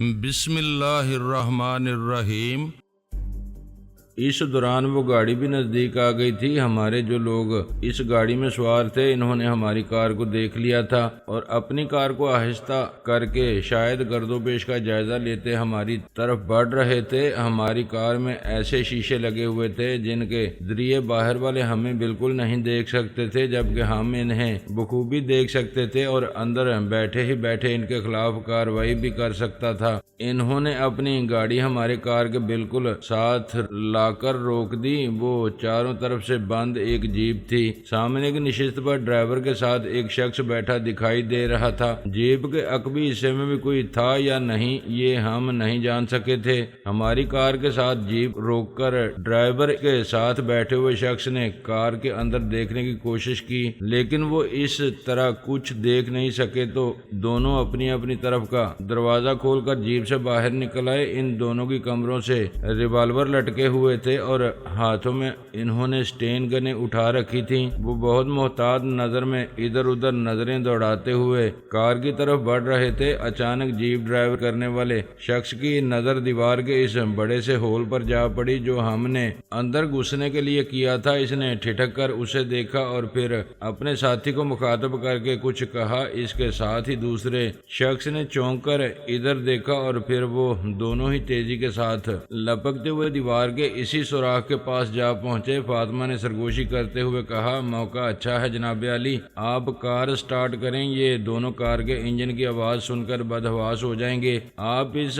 بسم اللہ الرحمن الرحیم۔ اس دوران وہ گاڑی بھی نزدیک آ گئی تھی۔ ہمارے جو لوگ اس گاڑی میں سوار تھے انہوں نے ہماری کار کو دیکھ لیا تھا اور اپنی کار کو آہستہ کر کے شاید گرد و پیش کا جائزہ لیتے ہماری طرف بڑھ رہے تھے۔ ہماری کار میں ایسے شیشے لگے ہوئے تھے جن کے ذریعے باہر والے ہمیں بالکل نہیں دیکھ سکتے تھے، جبکہ ہم انہیں بخوبی دیکھ سکتے تھے اور اندر بیٹھے ہی بیٹھے ان کے خلاف کارروائی بھی کر سکتا تھا۔ انہوں نے اپنی گاڑی ہمارے کار کے بالکل ساتھ لا کر روک دی۔ وہ چاروں طرف سے بند ایک جیپ تھی۔ سامنے کی نشست پر ڈرائیور کے ساتھ ایک شخص بیٹھا دکھائی دے رہا تھا۔ جیپ کے عقبی حصے میں بھی کوئی تھا یا نہیں یہ ہم نہیں جان سکے تھے۔ ہماری کار کے ساتھ جیپ روک کر ڈرائیور کے ساتھ بیٹھے ہوئے شخص نے کار کے اندر دیکھنے کی کوشش کی، لیکن وہ اس طرح کچھ دیکھ نہیں سکے تو دونوں اپنی اپنی طرف کا دروازہ کھول کر جیپ سے باہر نکل آئے۔ ان دونوں کی کمروں سے ریوالور لٹکے ہوئے تھے اور ہاتھوں میں انہوں نے اسٹین گنیں اٹھا رکھی تھیں۔ وہ بہت محتاط نظر میں ادھر ادھر نظریں دوڑاتے ہوئے کار کی طرف بڑھ رہے تھے۔ اچانک جیپ ڈرائیو کرنے والے شخص کی نظر دیوار کے اس بڑے سے ہول پر جا پڑی جو ہم نے اندر گھسنے کے لیے کیا تھا۔ اس نے ٹھٹک کر اسے دیکھا اور پھر اپنے ساتھی کو مخاطب کر کے کچھ کہا۔ اس کے ساتھ ہی دوسرے شخص نے چونک کر ادھر دیکھا اور پھر وہ دونوں ہی تیزی کے ساتھ لپکتے ہوئے دیوار کے اسی سوراخ کے پاس جا پہنچے۔ فاطمہ نے سرگوشی کرتے ہوئے کہا، موقع اچھا ہے جناب علی، آپ کار سٹارٹ کریں۔ یہ دونوں کار کے انجن کی آواز سن کر بدحواس ہو جائیں گے۔ آپ اس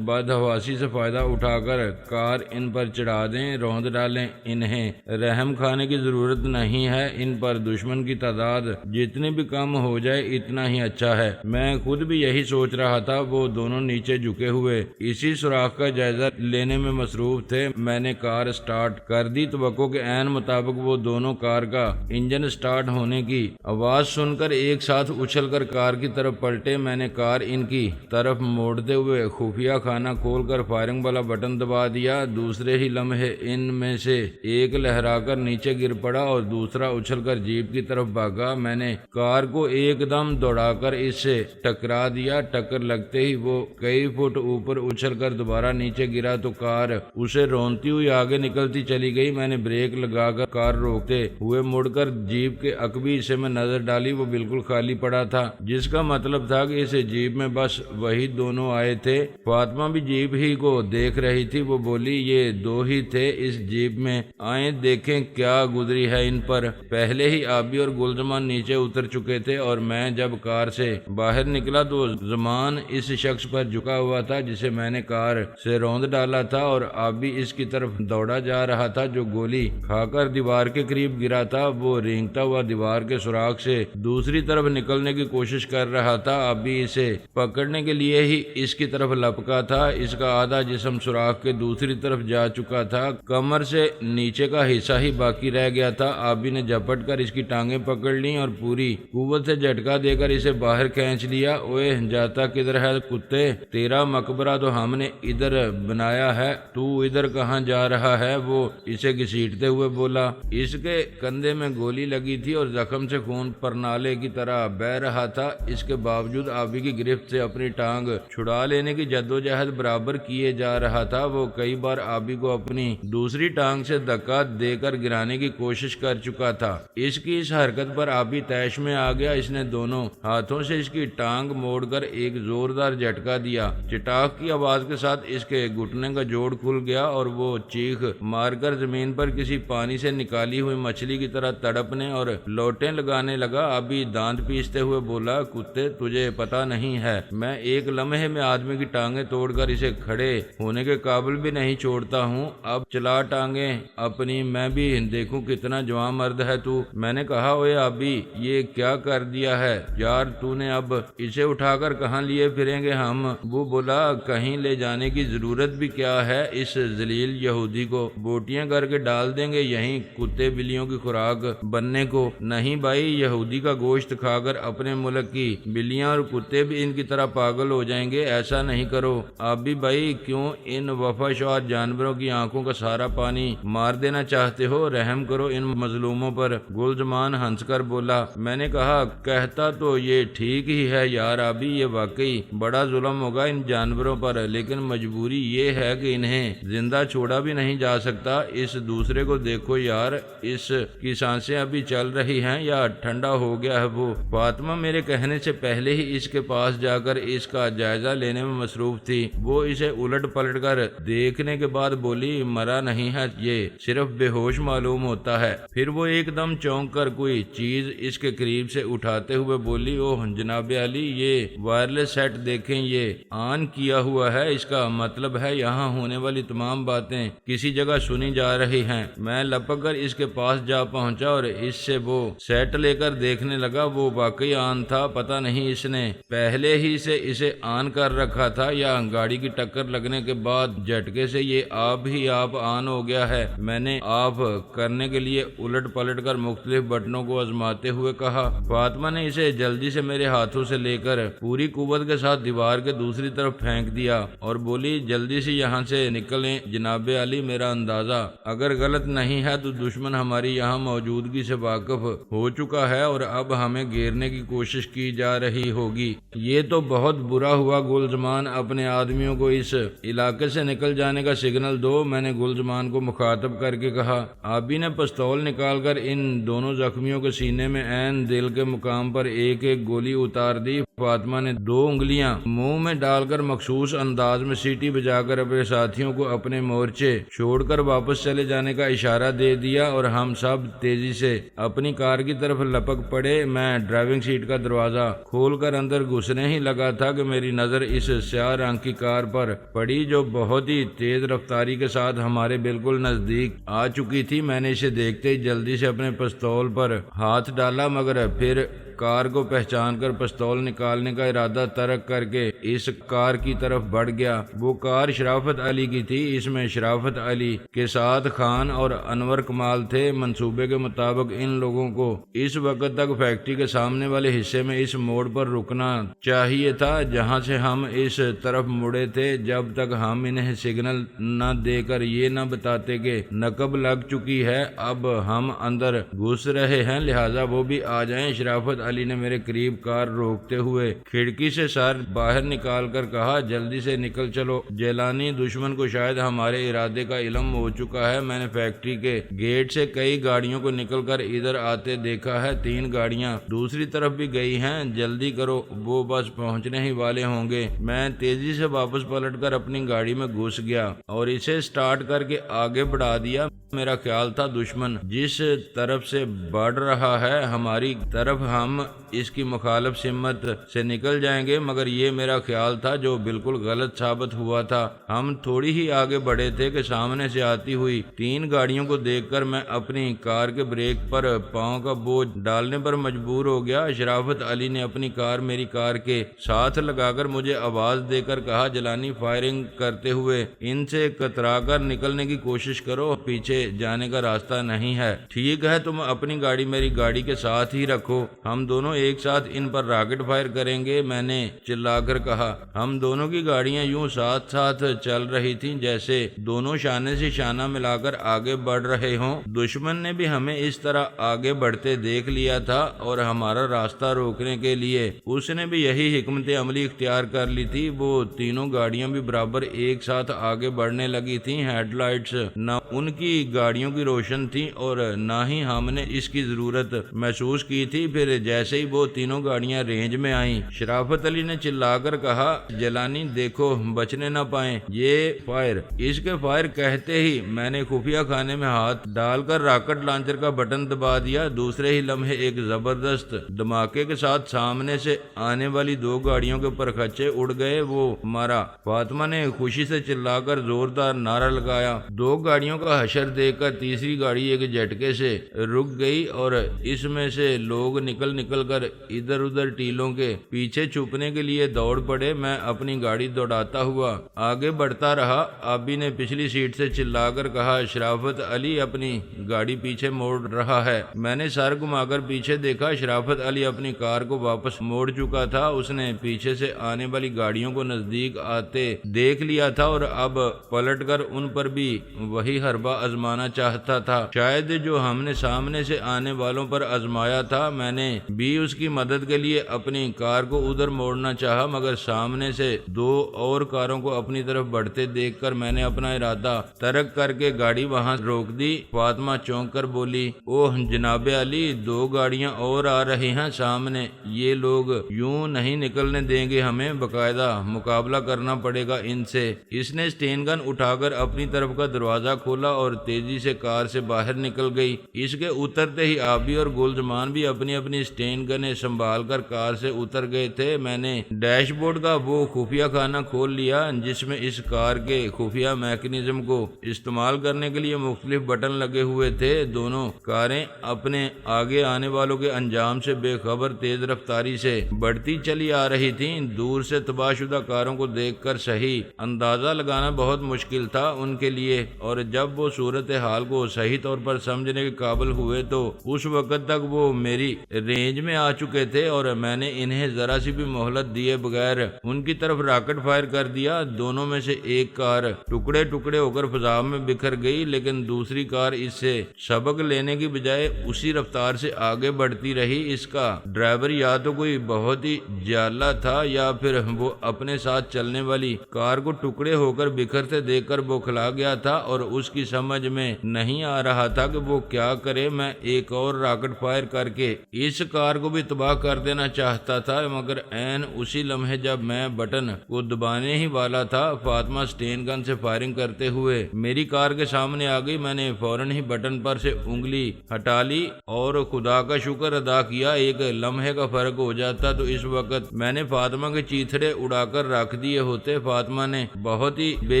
بدحواسی سے فائدہ اٹھا کر کار ان پر چڑھا دیں، روند ڈالیں۔ انہیں رحم کھانے کی ضرورت نہیں ہے۔ ان پر دشمن کی تعداد جتنی بھی کم ہو جائے اتنا ہی اچھا ہے۔ میں خود بھی یہی سوچ رہا تھا۔ وہ دونوں نیچے جھکے ہوئے اسی سوراخ کا جائزہ لینے میں مصروف تھے۔ میں نے کار سٹارٹ کر دی۔ توقع کے عین مطابق وہ دونوں کار کا انجن سٹارٹ ہونے کی آواز سن کر ایک ساتھ اچھل کر کار کی طرف پلٹے۔ میں نے کار ان کی طرف موڑتے ہوئے خفیہ خانہ کھول کر فائرنگ والا بٹن دبا دیا۔ دوسرے ہی لمحے ان میں سے ایک لہرا کر نیچے گر پڑا اور دوسرا اچھل کر جیپ کی طرف بھاگا۔ میں نے کار کو ایک دم دوڑا کر اس سے ٹکرا دیا۔ ٹکر لگتے ہی وہ کئی فٹ اوپر اچھل کر دوبارہ نیچے گرا تو کار اسے رونتی ہوئی آگے نکلتی چلی گئی۔ میں نے بریک لگا کر کار روکتے ہوئے مڑ کر جیپ کے عقبی حصے میں نظر ڈالی۔ وہ بالکل خالی پڑا تھا، جس کا مطلب تھا کہ اس جیپ میں بس وہی دونوں آئے تھے۔ فاطمہ بھی جیپ ہی کو دیکھ رہی تھی۔ وہ بولی، یہ دو ہی تھے اس جیپ میں، آئیں دیکھیں کیا گزری ہے ان پر۔ پہلے ہی آبی اور گلزمان نیچے اتر چکے تھے اور میں جب کار سے باہر نکلا تو زمان اس شخص پر جھکا ہوا تھا جسے میں نے کار سے روند ڈالا تھا اور آبی اس کی طرف دوڑا جا رہا تھا جو گولی کھا کر دیوار کے قریب گرا تھا۔ وہ رینگتا ہوا دیوار کے سوراخ سے دوسری طرف نکلنے کی کوشش کر رہا تھا۔ آبی اسے پکڑنے کے لیے ہی اس کی طرف لپکا تھا۔ اس کا آدھا جسم سوراخ کے دوسری طرف جا چکا تھا، کمر سے نیچے کا حصہ ہی باقی رہ گیا تھا۔ آبی نے جھپٹ کر اس کی ٹانگیں پکڑ لیں اور پوری قوت سے جھٹکا دے کر اسے باہر کھینچ لیا۔ اوے جاتا کدھر ہے کتے، تیرا مقبرہ تو ہم نے ادھر بنایا ہے، تو ادھر کہاں جا رہا ہے؟ وہ اسے گھسیٹتے ہوئے بولا۔ اس کے کندھے میں گولی لگی تھی اور زخم سے خون پرنالے کی طرح بہہ رہا تھا۔ اس کے باوجود آبی کی گرفت سے اپنی ٹانگ چھڑا لینے کی جدوجہد برابر کیے جا رہا تھا۔ وہ کئی بار آبی کو اپنی دوسری ٹانگ سے دھکا دے کر گرانے کی کوشش کر چکا تھا۔ اس کی اس حرکت پر آبی طیش میں آ گیا۔ اس نے دونوں ہاتھوں سے اس کی ٹانگ موڑ کر ایک زوردار جھٹکا دیا۔ چٹاک کی آواز کے ساتھ اس کے گھٹنے کا جوڑ کھل گیا اور وہ چیخ مار کر زمین پر کسی پانی سے نکالی ہوئی مچھلی کی طرح تڑپنے اور لوٹیں لگانے لگا۔ آبی دانت پیستے ہوئے بولا، کتے تجھے پتا نہیں ہے، میں ایک لمحے میں آدمی کی ٹانگیں توڑ کر اسے کھڑے ہونے کے قابل بھی نہیں چھوڑتا ہوں۔ اب چلا ٹانگیں اپنی، میں بھی دیکھوں کتنا جوان مرد ہے تو۔ میں نے کہا، اوے آبی یہ کیا کر دیا ہے یار تو نے، اب اسے اٹھا کر کہاں لیے پھریں گے ہم؟ وہ بولا، کہیں لے جانے کی ضرورت بھی کیا ہے، اس ذلیل یہودی کو بوٹیاں کر کے ڈال دیں گے یہیں کتے بلیوں کی خوراک بننے کو؟ نہیں بھائی، یہودی کا گوشت کھا کر اپنے ملک کی بلیاں اور کتے بھی ان کی طرح پاگل ہو جائیں گے، ایسا نہیں کرو۔ آپ بھی بھائی کیوں ان وفاشور جانوروں کی آنکھوں کا سارا پانی مار دینا چاہتے ہو؟ رحم کرو ان مظلوموں پر۔ گلزمان ہنس کر بولا، میں نے کہا کہتا تو یہ ٹھیک ہی ہے یار آبی، یہ واقعی بڑا ظلم ہوگا ان جانوروں پر، لیکن مجبوری یہ ہے کہ انہیں زندہ چھوڑا بھی نہیں جا سکتا۔ اس دوسرے کو دیکھو یار، اس کی سانسیں ابھی چل رہی ہیں یا ٹھنڈا ہو گیا ہے وہ؟ فاطمہ میرے کہنے سے پہلے ہی اس کے پاس جا کر اس کا جائزہ لینے میں مصروف تھی۔ وہ اسے الٹ پلٹ کر دیکھنے کے بعد بولی، مرا نہیں ہے، یہ صرف بے ہوش معلوم ہوتا ہے۔ پھر وہ ایک دم چونک کر کوئی چیز اس کے قریب سے اٹھاتے ہوئے بولی، اوہ جناب علی، یہ وائرلیس سیٹ دیکھیں، یہ آن کیا ہوا ہے، اس کا مطلب ہے یہاں ہونے والی تمام باتیں کسی جگہ سنی جا رہی ہیں۔ میں لپک کر اس کے پاس جا پہنچا اور اس سے وہ سیٹ لے کر دیکھنے لگا۔ وہ واقعی آن تھا، پتہ نہیں اس نے پہلے ہی سے اسے آن کر رکھا تھا یا گاڑی کی ٹکر لگنے کے بعد جھٹکے سے یہ آپ ہی آپ آن ہو گیا ہے۔ میں نے آف کرنے کے لیے الٹ پلٹ کر مختلف بٹنوں کو آزماتے ہوئے کہا۔ فاطمہ نے اسے جلدی سے میرے ہاتھوں سے لے کر پوری قوت کے ساتھ دیوار کے دوسری طرف پھینک دیا اور بولی، جلدی سے یہاں سے نکلیں جناب علی۔ میرا اندازہ اگر غلط نہیں ہے تو دشمن ہماری یہاں موجودگی سے واقف ہو چکا ہے اور اب ہمیں گھیرنے کی کوشش کی جا رہی ہوگی۔ یہ تو بہت برا ہوا گلزمان، اپنے آدمیوں کو اس علاقے سے نکل جانے کا سگنل دو، میں نے گلزمان کو مخاطب کر کے کہا۔ آبی نے پستول نکال کر ان دونوں زخمیوں کے سینے میں عین دل کے مقام پر ایک ایک گولی اتار دی۔ فاطمہ نے 2 انگلیاں منہ میں ڈال کر مخصوص انداز میں سیٹی بجا کر اپنے ساتھیوں کو اپنے مورچے چھوڑ کر واپس چلے جانے کا اشارہ دے دیا اور ہم سب تیزی سے اپنی کار کی طرف لپک پڑے۔ میں ڈرائیونگ سیٹ کا دروازہ کھول کر اندر گھسنے ہی لگا تھا کہ میری نظر اس سیاہ رنگ کی کار پر پڑی جو بہت ہی تیز رفتاری کے ساتھ ہمارے بالکل نزدیک آ چکی تھی۔ میں نے اسے دیکھتے ہی جلدی سے اپنے پستول پر ہاتھ ڈالا، مگر پھر کار کو پہچان کر پستول نکالنے کا ارادہ ترک کر کے اس کار کی طرف بڑھ گیا۔ وہ کار شرافت علی کی تھی، اس میں شرافت علی کے ساتھ خان اور انور کمال تھے۔ منصوبے کے مطابق ان لوگوں کو اس وقت تک فیکٹری کے سامنے والے حصے میں اس موڑ پر رکنا چاہیے تھا جہاں سے ہم اس طرف مڑے تھے، جب تک ہم انہیں سگنل نہ دے کر یہ نہ بتاتے کہ نقب لگ چکی ہے۔ اب ہم اندر گھس رہے ہیں، لہٰذا وہ بھی آ جائیں۔ شرافت علی نے میرے قریب کار روکتے ہوئے کھڑکی سے سر باہر نکال کر کہا، جلدی سے نکل چلو جیلانی، دشمن کو شاید ہمارے ارادے کا علم ہو چکا ہے۔ میں نے فیکٹری کے گیٹ سے کئی گاڑیوں کو نکل کر ادھر آتے دیکھا ہے، 3 گاڑیاں دوسری طرف بھی گئی ہیں، جلدی کرو وہ بس پہنچنے ہی والے ہوں گے۔ میں تیزی سے واپس پلٹ کر اپنی گاڑی میں گھس گیا اور اسے سٹارٹ کر کے آگے بڑھا دیا۔ میرا خیال تھا دشمن جس طرف سے بڑھ رہا ہے ہماری طرف ہم اس کی مخالف سمت سے نکل جائیں گے، مگر یہ میرا خیال تھا جو بالکل غلط ثابت ہوا تھا۔ ہم تھوڑی ہی آگے بڑھے تھے کہ سامنے سے آتی ہوئی 3 گاڑیوں کو دیکھ کر میں اپنی کار کے بریک پر پاؤں کا بوجھ ڈالنے پر مجبور ہو گیا۔ شرافت علی نے اپنی کار میری کار کے ساتھ لگا کر مجھے آواز دے کر کہا، جیلانی فائرنگ کرتے ہوئے ان سے کترا کر نکلنے کی کوشش کرو، پیچھے جانے کا راستہ نہیں ہے۔ ٹھیک ہے، تم اپنی گاڑی میری گاڑی کے ساتھ ہی رکھو، ہم دونوں ایک ساتھ ان پر راکٹ فائر کریں گے، میں نے چلا کر کہا۔ ہم دونوں کی گاڑیاں یوں ساتھ ساتھ چل رہی تھیں جیسے دونوں شانے سے شانہ ملا کر آگے بڑھ رہے ہوں۔ دشمن نے بھی ہمیں اس طرح آگے بڑھتے دیکھ لیا تھا اور ہمارا راستہ روکنے کے لیے اس نے بھی یہی حکمت عملی اختیار کر لی تھی۔ وہ تینوں گاڑیاں بھی برابر ایک ساتھ آگے بڑھنے لگی تھیں۔ ہیڈ لائٹس نہ ان کی گاڑیوں کی روشن تھی اور نہ ہی ہم نے اس کی ضرورت محسوس کی تھی۔ پھر جیسے ہی وہ تینوں گاڑیاں رینج میں آئیں، شرافت علی نے چلا کر کہا، جیلانی دیکھو بچنے نہ پائیں، یہ فائر۔ اس کے فائر کہتے ہی میں نے خفیہ خانے میں ہاتھ ڈال کر راکٹ لانچر کا بٹن دبا دیا۔ دوسرے ہی لمحے ایک زبردست دھماکے کے ساتھ سامنے سے آنے والی 2 گاڑیوں کے پرخچے اڑ گئے۔ وہ مارا، فاطمہ نے خوشی سے چلا کر زوردار نعرہ لگایا۔ 2 گاڑیوں کا حشر دیکھ کر تیسری گاڑی ایک جھٹکے سے رک گئی اور اس میں سے لوگ نکل کر ادھر ادھر ٹیلوں کے پیچھے چھپنے کے لیے دوڑ پڑے۔ میں اپنی گاڑی دوڑاتا ہوا آگے بڑھتا رہا۔ آبی نے پچھلی سیٹ سے چلا کر کہا، شرافت علی اپنی گاڑی پیچھے موڑ رہا ہے۔ میں نے سر گھما کر پیچھے دیکھا، شرافت علی اپنی کار کو واپس موڑ چکا تھا۔ اس نے پیچھے سے آنے والی گاڑیوں کو نزدیک آتے دیکھ لیا تھا اور اب پلٹ کر ان پر بھی وہی حربہ آزمانا چاہتا تھا، شاید جو ہم نے سامنے سے آنے والوں پر آزمایا تھا۔ میں نے بھی اس کی مدد کے لیے اپنی کار کو ادھر موڑنا چاہا، مگر سامنے سے دو اور کاروں کو اپنی طرف بڑھتے دیکھ کر میں نے اپنا ارادہ ترک کر کے گاڑی وہاں روک دی۔ فاطمہ چونک کر بولی، اوہ جناب علی، دو گاڑیاں اور آ رہی ہیں سامنے، یہ لوگ یوں نہیں نکلنے دیں گے، ہمیں باقاعدہ مقابلہ کرنا پڑے گا ان سے۔ اس نے اسٹین گن اٹھا کر اپنی طرف کا دروازہ کھولا اور تیزی سے کار سے باہر نکل گئی۔ اس کے اترتے ہی آبی اور گلزمان بھی اپنی اپنی اسٹین گنیں سنبھال کر کار سے اتر گئے تھے۔ میں نے ڈیش بورڈ کا وہ خفیہ خانہ کھول لیا جس میں اس کار کے خفیہ میکینزم کو استعمال کرنے کے لیے مختلف بٹن لگے ہوئے تھے۔ دونوں کاریں اپنے آگے آنے والوں کے انجام سے بے خبر تیز رفتاری سے بڑھتی چلی آ رہی تھیں۔ دور سے تباہ شدہ کاروں کو دیکھ کر صحیح اندازہ لگانا بہت مشکل تھا ان کے لیے، اور جب وہ صورتحال کو صحیح طور پر سمجھنے کے قابل ہوئے تو اس وقت تک وہ میری رینج میں آ چکے تھے اور میں نے انہیں ذرا سی بھی مہلت دیے بغیر ان کی طرف راکٹ فائر کر دیا۔ دونوں میں سے ایک کار ٹکڑے ٹکڑے ہو کر فضا میں بکھر گئی، لیکن دوسری کار اس سے سبق لینے کی بجائے اسی رفتار سے آگے بڑھتی رہی۔ اس کا ڈرائیور یا تو کوئی بہت ہی جاہل تھا یا پھر وہ اپنے ساتھ چلنے والی کار کو ٹکڑے ہو کر بکھرتے دیکھ کر بوکھلا گیا تھا اور اس کی سمجھ میں نہیں آ رہا تھا کہ وہ کیا کرے۔ میں ایک اور راکٹ فائر کر کے اس کار کو بھی تباہ کر دینا چاہتا تھا، مگر عین اسی لمحے جب میں بٹن کو دبانے ہی والا تھا، فاطمہ اسٹین گن سے فائرنگ کرتے ہوئے میری کار کے سامنے آ گئی۔ میں نے فوراً ہی بٹن پر سے انگلی ہٹا لی اور خدا کا شکر ادا کیا۔ ایک لمحے کا فرق ہو جاتا تو اس وقت میں نے فاطمہ کے چیتھڑے اڑا کر رکھ دیے ہوتے۔ فاطمہ نے بہت ہی بے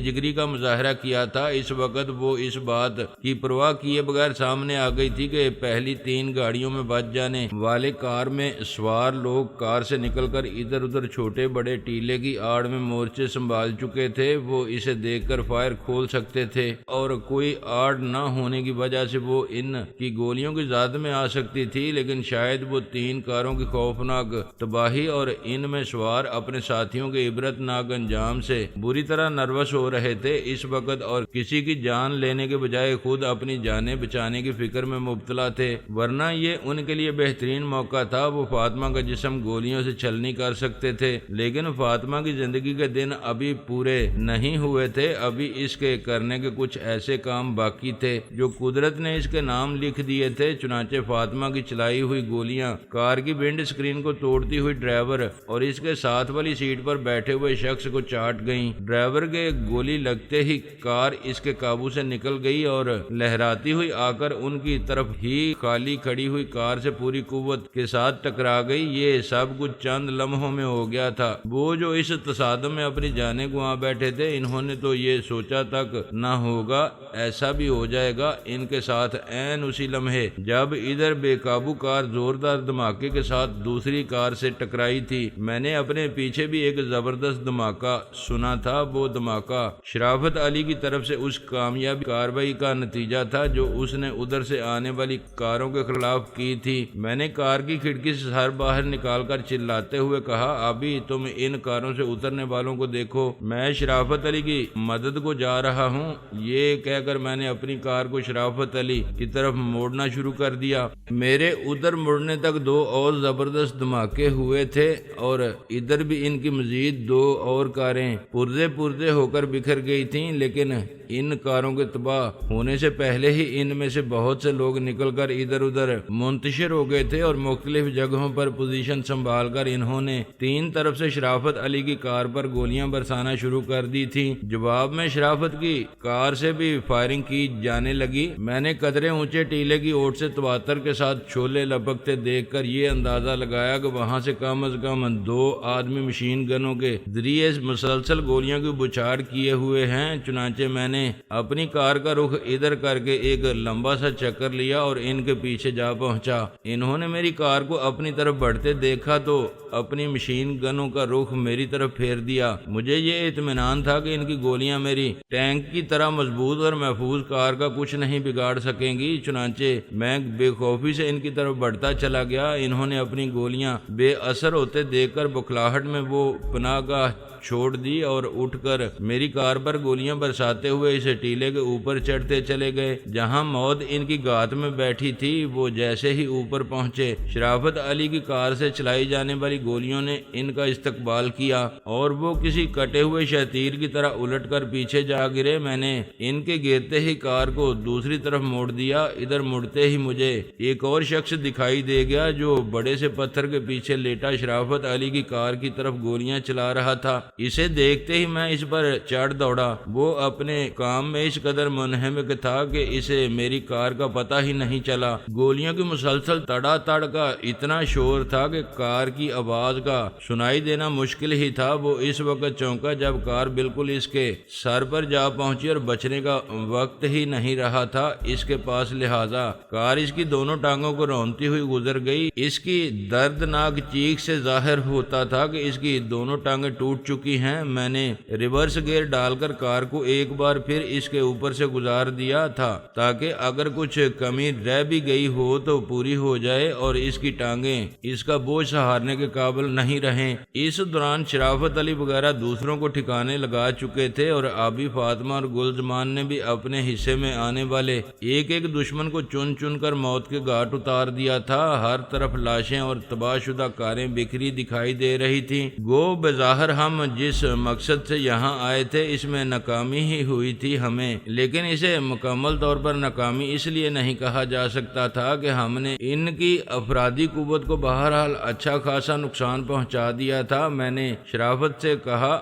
جگری کا مظاہرہ کیا تھا۔ اس وقت وہ اس بات کی پرواہ کیے بغیر سامنے آ گئی تھی کہ پہلی تین گاڑیوں میں بچ جانے والے کار میں سوار لوگ کار سے نکل کر ادھر ادھر چھوٹے بڑے ٹیلے کی آڑ میں مورچے سنبھال چکے تھے۔ وہ اسے دیکھ کر فائر کھول سکتے تھے اور کوئی آڑ نہ ہونے کی وجہ سے وہ ان کی گولیوں کی زد میں آ سکتی تھی، لیکن شاید وہ تین کاروں کی خوفناک تباہی اور ان میں سوار اپنے ساتھیوں کے عبرت ناک انجام سے بری طرح نروس ہو رہے تھے اس وقت، اور کسی کی جان لینے کے بجائے خود اپنی جانیں بچانے کی فکر میں مبتلا تھے، ورنہ یہ ان کے لیے بہترین موقع تھا۔ وہ فاطمہ کا جسم گولیوں سے چھلنی کر سکتے تھے، لیکن فاطمہ کی زندگی کے دن ابھی پورے نہیں ہوئے تھے۔ ابھی اس کے کرنے کے کچھ ایسے کام باقی تھے جو قدرت نے اس کے نام لکھ دیے تھے۔ چنانچہ فاطمہ کی چلائی ہوئی گولیاں کار کی ونڈ اسکرین کو توڑتی ہوئی ڈرائیور اور اس کے ساتھ والی سیٹ پر بیٹھے ہوئے شخص کو چاٹ گئیں۔ ڈرائیور کے گولی لگتے ہی کار اس کے قابو سے نکل گئی اور لہراتی ہوئی آ کر ان کی طرف ہی خالی کھڑی ہوئی کار سے پوری قوت کے ساتھ ٹکرا گئی۔ یہ سب کچھ چند لمحوں میں ہو گیا تھا۔ وہ جو اس تصادم میں اپنی جانیں گنوا بیٹھے تھے، انہوں نے تو یہ سوچا تک نہ ہوگا ایسا بھی ہو جائے گا ان کے ساتھ۔ عین اسی لمحے جب ادھر بے قابو کار زوردار دھماکے کے ساتھ دوسری کار سے ٹکرائی تھی، میں نے اپنے پیچھے بھی ایک زبردست دھماکہ سنا تھا۔ وہ دھماکہ شرافت علی کی طرف سے اس کامیاب کارروائی کا نتیجہ تھا جو اس نے ادھر سے آنے والی کاروں کے خلاف کی تھی۔ میں نے کار کی کھڑکی سے سر باہر نکال کر چلاتے ہوئے کہا، ابھی تم ان کاروں سے اترنے والوں کو دیکھو، میں شرافت علی کی مدد کو جا رہا ہوں۔ یہ کہہ کر میں نے اپنی کار کو شرافت علی کی طرف موڑنا شروع کر دیا۔ میرے ادھر مڑنے تک دو اور زبردست دھماکے ہوئے تھے اور ادھر بھی ان کی مزید دو اور کاریں پرزے ہو کر بکھر گئی تھیں، لیکن ان کاروں کے تباہ ہونے سے پہلے ہی ان میں سے بہت سے لوگ نکل کر ادھر ادھر منتشر ہو گئے تھے اور مختلف جگہوں پر پوزیشن سنبھال کر انہوں نے تین طرف سے شرافت علی کی کار پر گولیاں برسانا شروع کر دی تھی۔ جواب میں شرافت کی کار سے بھی فائرنگ کی جانے لگی۔ میں نے قدرے اونچے ٹیلے کی اوٹ سے تواتر کے ساتھ چھولے لپکتے دیکھ کر یہ اندازہ لگایا کہ وہاں سے کم از کم دو آدمی مشین گنوں کے ذریعے مسلسل گولیاں کی بچھاڑ کیے ہوئے ہیں۔ چنانچہ میں نے اپنی کار کا رخ رخ ادھر کر کے ایک لمبا سا چکر لیا اور ان کے پیچھے جا پہنچا۔ انہوں نے میری کار کو اپنی طرف بڑھتے دیکھا تو اپنی مشین گنوں کا رخ میری طرف پھیر دیا۔ مجھے یہ اطمینان تھا کہ ان کی گولیاں میری ٹینک کی طرح مضبوط اور محفوظ کار کا کچھ نہیں بگاڑ سکیں گی، چنانچہ میں بے خوفی سے ان کی طرف بڑھتا چلا گیا۔ انہوں نے اپنی گولیاں بے اثر ہوتے دیکھ کر بکھلاہٹ میں وہ پناہ گاہ چھوڑ دی اور اٹھ کر میری کار پر گولیاں برساتے ہوئے اس ٹیلے کے اوپر چڑھتے چلے گئے جہاں موت ان کی گھات میں بیٹھی تھی۔ وہ جیسے ہی اوپر پہنچے، شرافت علی کی کار سے چلائی جانے والی گولیوں نے ان کا استقبال کیا اور وہ کسی کٹے ہوئے شتیر کی طرح الٹ کر پیچھے جا گرے۔ میں نے ان کے گرتے ہی کار کو دوسری طرف موڑ دیا۔ ادھر مڑتے ہی مجھے ایک اور شخص دکھائی دے گیا جو بڑے سے پتھر کے پیچھے لیٹا شرافت علی کی کار کی طرف گولیاں چلا رہا تھا۔ اسے دیکھتے ہی میں اس پر چڑھ دوڑا۔ وہ اپنے کام میں اس قدر منہمک تھا کہ اسے میری کار کا پتہ ہی نہیں چلا۔ گولیوں کی مسلسل تڑا تڑ کا اتنا شور تھا کہ کار کی آواز کا سنائی دینا مشکل ہی تھا۔ وہ اس وقت چونکا جب کار بالکل اس کے سر پر جا پہنچی اور بچنے کا وقت ہی نہیں رہا تھا اس کے پاس، لہذا کار اس کی دونوں ٹانگوں کو رونتی ہوئی گزر گئی۔ اس کی دردناک چیخ سے ظاہر ہوتا تھا کہ اس کی دونوں ٹانگیں ٹوٹ چکی ہیں۔ میں نے ریورس گیئر ڈال کر کار کو ایک بار پھر اس کے اوپر سے گزار دیا تھا تاکہ اگر کچھ کمی رہ بھی گئی ہو تو پوری ہو جائے اور اس کی ٹانگیں اس کا بوجھ سہارنے کے قابل نہیں رہیں۔ اس دوران شرافت علی وغیرہ دوسروں کو ٹھکانے لگا چکے تھے اور آبی فاطمہ اور گلزمان نے بھی اپنے حصے میں آنے والے ایک ایک دشمن کو چن چن کر موت کے گھاٹ اتار دیا تھا۔ ہر طرف لاشیں اور تباہ شدہ کاریں بکھری دکھائی دے رہی تھیں۔ گو بظاہر ہم جس مقصد سے یہاں آئے تھے اس میں ناکامی ہی ہوئی تھی ہمیں، لیکن اسے مکمل طور پر ناکامی اس لیے نہیں کہا جا سکتا تھا کہ ہم نے ان کی افرادی قوت کو بہرحال اچھا خاصا نقصان پہنچا دیا تھا۔ میں نے شرافت سے کہا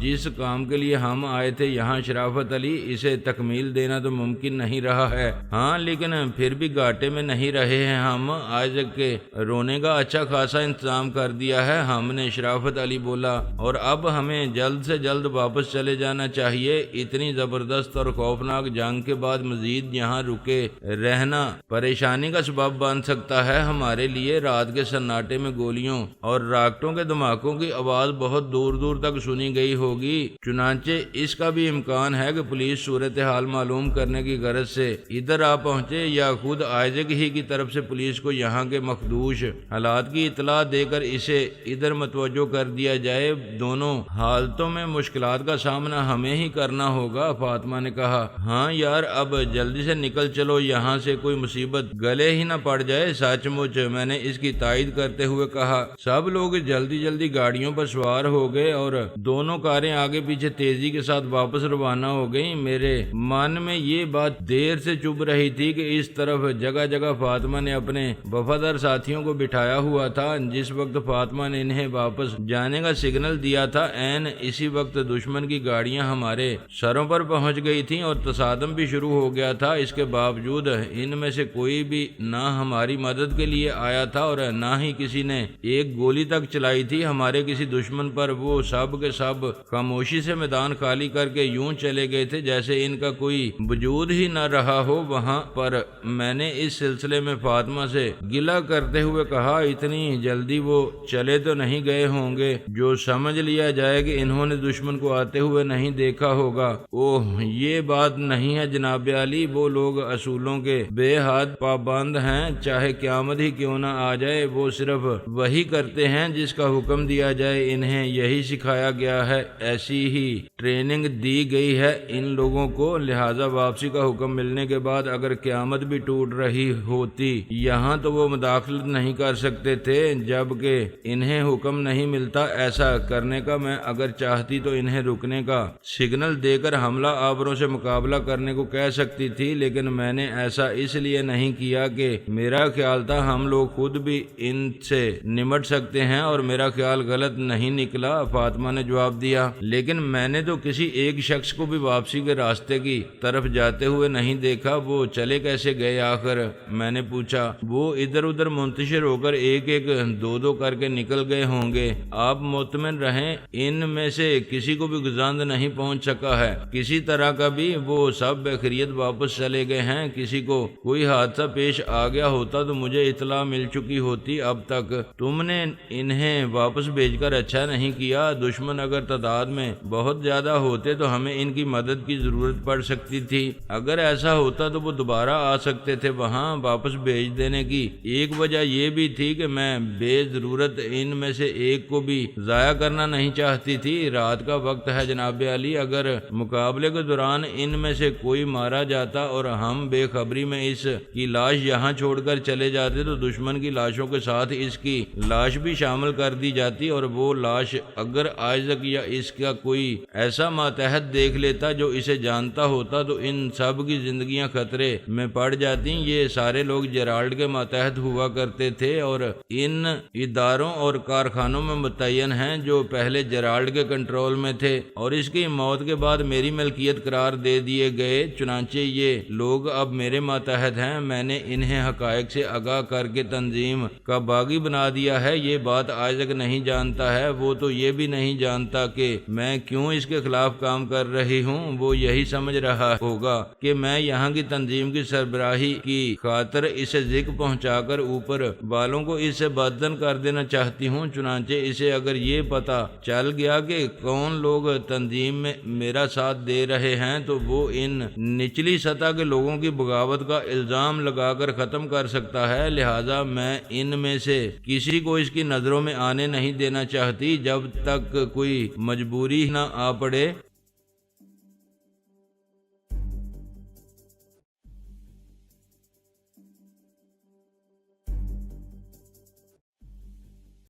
جس کام کے لیے ہم آئے تھے یہاں شرافت علی، اسے تکمیل دینا تو ممکن نہیں رہا ہے، ہاں لیکن پھر بھی گھاٹے میں نہیں رہے ہیں ہم۔ آج کے رونے کا اچھا خاصا انتظام کر دیا ہے ہم نے، شرافت علی بولا، اور اب ہمیں جلد سے جلد واپس چلے جانا چاہیے۔ اتنی زبردست اور خوفناک جنگ کے بعد مزید یہاں رکے رہنا پریشانی کا سبب بن سکتا ہے ہمارے لیے۔ رات کے سناٹے میں گولیوں اور راکٹوں کے دھماکوں کی آواز بہت دور دور تک سنی گئی ہوگی، چنانچہ اس کا بھی امکان ہے کہ پولیس صورتحال معلوم کرنے کی غرض سے ادھر آ پہنچے یا خود آئزک ہی کی طرف سے پولیس کو یہاں کے مخدوش حالات کی اطلاع دے کر اسے ادھر متوجہ کر دیا جائے۔ دونوں حالتوں میں مشکلات کا سامنا ہمیں ہی کرنا ہوگا، فاطمہ نے کہا۔ ہاں یار اب جلدی سے نکل چلو یہاں سے، کوئی مصیبت گلے ہی نہ پڑ جائے۔ سچ مچ، میں نے اس کی تائید کرتے ہوئے کہا۔ سب لوگ جلدی جلدی گاڑیوں پر سوار ہو گئے اور دونوں کاریں آگے پیچھے تیزی کے ساتھ واپس روانہ ہو گئیں۔ میرے من میں یہ بات دیر سے چبھ رہی تھی کہ اس طرف جگہ جگہ فاطمہ نے اپنے وفادار ساتھیوں کو بٹھایا ہوا تھا۔ جس وقت فاطمہ نے انہیں واپس جانے کا سگنل دیا تھا عین اسی وقت دشمن کی گاڑیاں ہمارے سروں پر پہنچ گئی تھیں اور تصادم بھی شروع ہو گیا تھا۔ اس کے باوجود ان میں سے کوئی بھی نہ ہماری مدد کے لیے آیا تھا اور نہ ہی کسی نے ایک گولی تک چلائی تھی ہمارے کسی دشمن پر۔ وہ سب کے سب خاموشی سے میدان خالی کر کے یوں چلے گئے تھے جیسے ان کا کوئی وجود ہی نہ رہا ہو وہاں پر۔ میں نے اس سلسلے میں فاطمہ سے گلہ کرتے ہوئے کہا، اتنی جلدی وہ چلے تو نہیں گئے ہوں گے جو سمجھ لیا جائے کہ انہوں نے دشمن کو آتے ہوئے نہیں دیکھا ہوگا۔ اوہ یہ بات نہیں ہے جناب علی، وہ لوگ اصولوں کے بے حد پابند ہیں، چاہے قیامت ہی کیوں نہ آ جائے، وہ صرف وہی کرتے ہیں جس کا حکم دیا جائے، انہیں یہی سکھایا گیا ہے، ایسی ہی ٹریننگ دی گئی ہے ان لوگوں کو، لہذا واپسی کا حکم ملنے کے بعد اگر قیامت بھی ٹوٹ رہی ہوتی یہاں تو وہ مداخلت نہیں کر سکتے تھے جبکہ انہیں حکم نہیں ملتا ایسا کرنے کا۔ میں اگر چاہتی تو انہیں رکنے کا سگنل دے کر حملہ آوروں سے مقابلہ کرنے کو کہہ سکتی تھی، لیکن میں نے ایسا اس لیے نہیں کیا کہ میرا خیال تھا ہم لوگ خود بھی ان سے نمٹ سکتے ہیں، اور میرا خیال غلط نہیں نکلا، فاطمہ نے جواب دیا۔ لیکن میں نے تو کسی ایک شخص کو بھی واپسی کے راستے کی طرف جاتے ہوئے نہیں دیکھا، وہ چلے کیسے گئے آخر؟ میں نے پوچھا۔ وہ ادھر ادھر منتشر ہو کر ایک ایک دو دو کر کے نکل گئے ہوں گے، آپ مطمئن رہیں ان میں سے کسی کو بھی گزاند نہیں پہنچ سکا ہے، کسی طرح کا بھی۔ وہ سب بخیریت واپس چلے گئے ہیں۔ کسی کو کوئی حادثہ پیش آ گیا ہوتا تو مجھے اطلاع مل چکی ہوتی۔ اب تک تم نے انہیں واپس بھیج کر اچھا نہیں کیا۔ دشمن اگر تعداد میں بہت زیادہ ہوتے تو ہمیں ان کی مدد کی ضرورت پڑ سکتی تھی۔ اگر ایسا ہوتا تو وہ دوبارہ آ سکتے تھے۔ وہاں واپس بھیج دینے کی ایک وجہ یہ بھی تھی کہ میں بے ضرورت ان میں سے ایک کو بھی ضائع کرنا نہیں چاہتی تھی۔ رات کا وقت ہے جناب علی، اگر مقابلے کے دوران ان میں سے کوئی مارا جاتا اور ہم بے خبری میں اس کی لاش یہاں چھوڑ کر چلے جاتے تو دشمن کی لاشوں کے ساتھ اس کی لاش بھی شامل کر دی جاتی، اور وہ لاش اگر آج تک یا اس کا کوئی ایسا ماتحت دیکھ لیتا جو اسے جانتا ہوتا تو ان سب کی زندگیاں خطرے میں پڑ جاتی۔ یہ سارے لوگ جیرالڈ کے ماتحت ہوا کرتے تھے اور ان اداروں اور کارخانوں میں متعین ہیں جو پہلے جیرالڈ کے کنٹرول میں تھے اور اس کی موت کے بعد میری ملکیت قرار دے دیے گئے۔ چنانچہ یہ لوگ اب میرے ماتحت ہیں۔ میں نے انہیں حقائق سے آگاہ کر کے تنظیم کا باغی بنا دیا ہے۔ یہ بات آج تک نہیں جانتا ہے۔ وہ تو یہ بھی نہیں جانتا کہ میں کیوں اس کے خلاف کام کر رہی ہوں۔ وہ یہی سمجھ رہا ہوگا کہ میں یہاں کی تنظیم کی سربراہی کی خاطر اسے ذکر پہنچا کر اوپر والوں کو اس سے بدتر کر دینا چاہتی ہوں۔ چنانچہ اسے اگر یہ پتا چل گیا کہ کون لوگ تنظیم میں میرا ساتھ دے رہے ہیں تو وہ ان نچلی سطح کے لوگوں کی بغاوت کا الزام لگا کر ختم کر سکتا ہے۔ لہذا میں ان میں سے کسی کو اس کی نظروں میں آنے نہیں دینا چاہتی۔ جب تک کوئی مجبوری نہ آ پڑے